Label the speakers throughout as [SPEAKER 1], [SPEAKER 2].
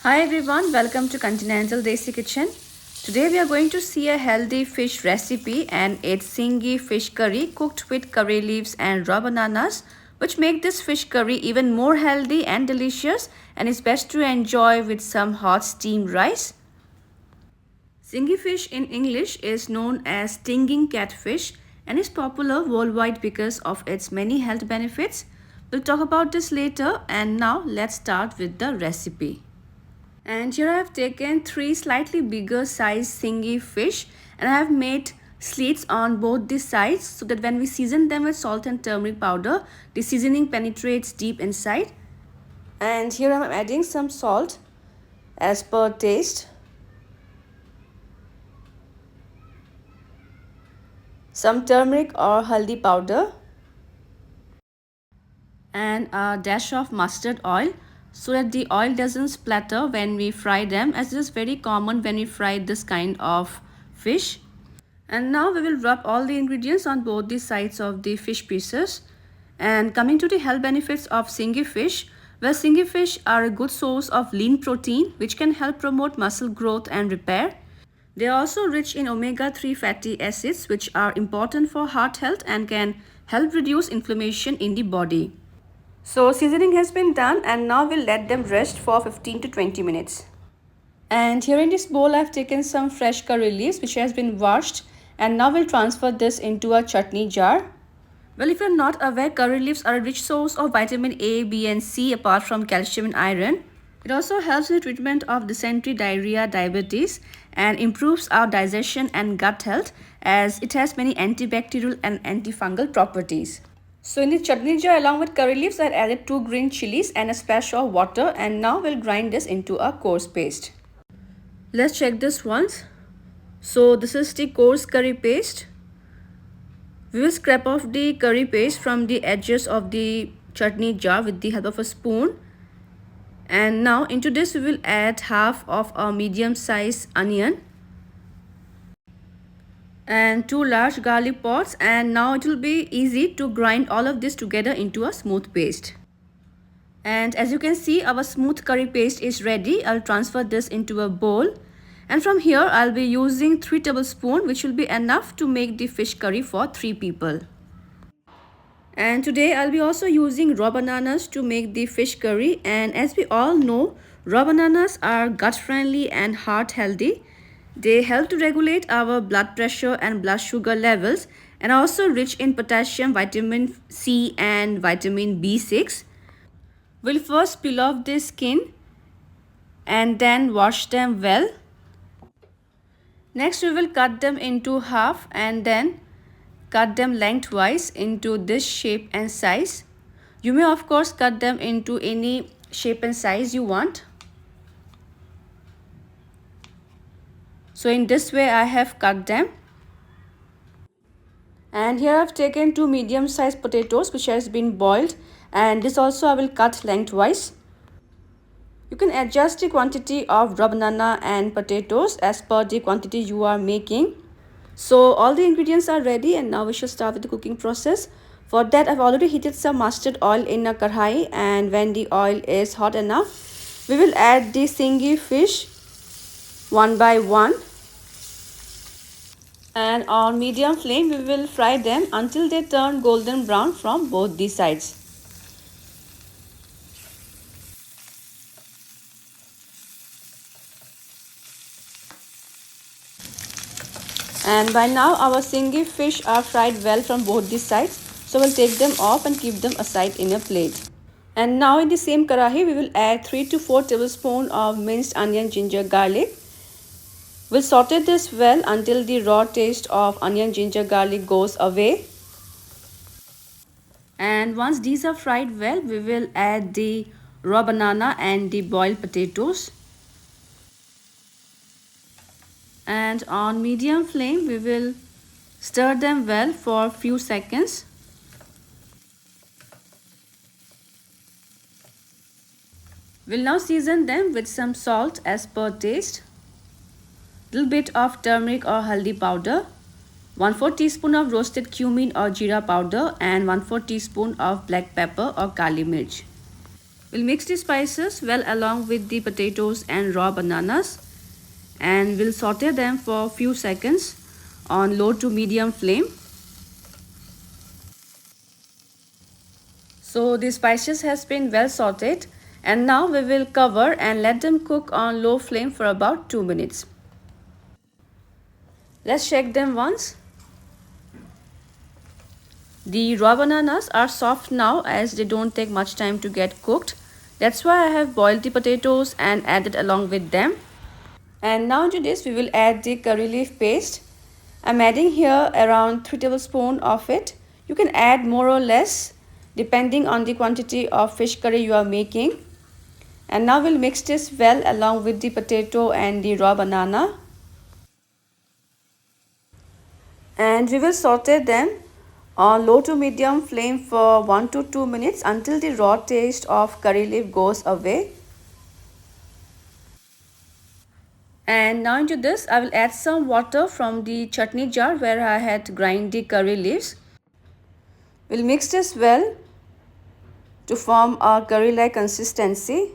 [SPEAKER 1] Hi everyone, welcome to Continental Desi Kitchen. Today we are going to see a healthy fish recipe and it's Singhi fish curry cooked with curry leaves and raw bananas, which make this fish curry even more healthy and delicious, and is best to enjoy with some hot steamed rice. Singhi fish in English is known as stinging catfish and is popular worldwide because of its many health benefits. We'll talk about this later, and now let's start with the recipe. And here I have taken 3 slightly bigger size Singhi fish, and I have made slits on both the sides so that when we season them with salt and turmeric powder, the seasoning penetrates deep inside. And here I am adding some salt as per taste, some turmeric or haldi powder, and a dash of mustard oil so that the oil doesn't splatter when we fry them, as it is very common when we fry this kind of fish. And now we will rub all the ingredients on both the sides of the fish pieces. And coming to the health benefits of Singhi fish, well, Singhi fish are a good source of lean protein which can help promote muscle growth and repair. They are also rich in omega-3 fatty acids, which are important for heart health and can help reduce inflammation in the body. So seasoning has been done, and now we'll let them rest for 15 to 20 minutes. And here in this bowl I've taken some fresh curry leaves which has been washed, and now we'll transfer this into a chutney jar. Well, if you're not aware, curry leaves are a rich source of vitamin A, B and C apart from calcium and iron. It also helps in the treatment of dysentery, diarrhea, diabetes, and improves our digestion and gut health, as it has many antibacterial and antifungal properties. So in the chutney jar, along with curry leaves, I added 2 green chilies and a splash of water, and now we'll grind this into a coarse paste. Let's check this once. So this is the coarse curry paste. We will scrape off the curry paste from the edges of the chutney jar with the help of a spoon. And now into this we will add half of a medium-sized onion and 2 large garlic pods, and now it will be easy to grind all of this together into a smooth paste. And as you can see, our smooth curry paste is ready. I'll transfer this into a bowl, and from here I'll be using 3 tablespoons, which will be enough to make the fish curry for 3 people. And today I'll be also using raw bananas to make the fish curry, and as we all know, raw bananas are gut friendly and heart healthy. They help to regulate our blood pressure and blood sugar levels, and are also rich in potassium, vitamin C and vitamin B6. We'll first peel off the skin and then wash them well. Next we will cut them into half and then cut them lengthwise into this shape and size. You may of course cut them into any shape and size you want. So in this way I have cut them. And here I have taken 2 medium-sized potatoes which has been boiled, and this also I will cut lengthwise. You can adjust the quantity of raw banana and potatoes as per the quantity you are making. So all the ingredients are ready, and now we should start with the cooking process. For that I've already heated some mustard oil in a kadhai, and when the oil is hot enough, we will add the Singhi fish one by one. And on medium flame we will fry them until they turn golden brown from both the sides. And by now our Singhi fish are fried well from both the sides, so we'll take them off and keep them aside in a plate. And now in the same karahi we will add 3 to 4 tablespoons of minced onion, ginger, garlic. We'll saute this well until the raw taste of onion, ginger, garlic goes away. And once these are fried well, we will add the raw banana and the boiled potatoes. And on medium flame, we will stir them well for a few seconds. We'll now season them with some salt as per taste, little bit of turmeric or haldi powder, 1/4 teaspoon of roasted cumin or zeera powder, and 1/4 teaspoon of black pepper or kali mirch. We'll mix the spices well along with the potatoes and raw bananas, and we'll saute them for a few seconds on low to medium flame. So the spices has been well sauteed, and now we will cover and let them cook on low flame for about 2 minutes. Let's check them once. The raw bananas are soft now as they don't take much time to get cooked. That's why I have boiled the potatoes and added along with them. And now to this we will add the curry leaf paste. I'm adding here around 3 tablespoons of it. You can add more or less depending on the quantity of fish curry you are making. And now we'll mix this well along with the potato and the raw banana. And we will saute them on low to medium flame for 1 to 2 minutes until the raw taste of curry leaf goes away. And now into this I will add some water from the chutney jar where I had grind the curry leaves. We'll mix this well to form a curry-like consistency.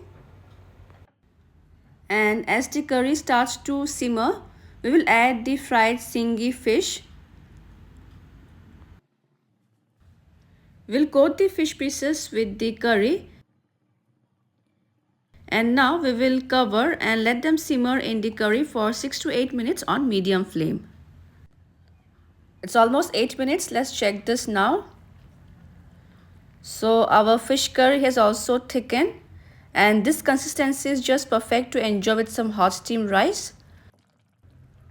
[SPEAKER 1] And as the curry starts to simmer, we will add the fried Singhi fish. We'll coat the fish pieces with the curry. And now we will cover and let them simmer in the curry for 6 to 8 minutes on medium flame. It's almost 8 minutes. Let's check this now. So our fish curry has also thickened, and this consistency is just perfect to enjoy with some hot steamed rice.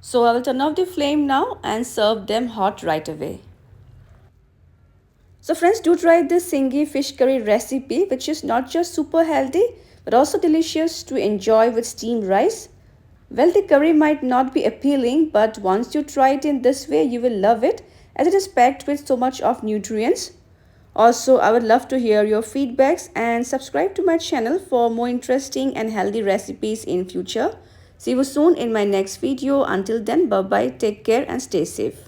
[SPEAKER 1] So I will turn off the flame now and serve them hot right away. So friends, do try this Singhi fish curry recipe, which is not just super healthy but also delicious to enjoy with steamed rice. Well, the curry might not be appealing, but once you try it in this way, you will love it as it is packed with so much of nutrients. Also, I would love to hear your feedbacks and subscribe to my channel for more interesting and healthy recipes in future. See you soon in my next video. Until then, bye bye, take care and stay safe.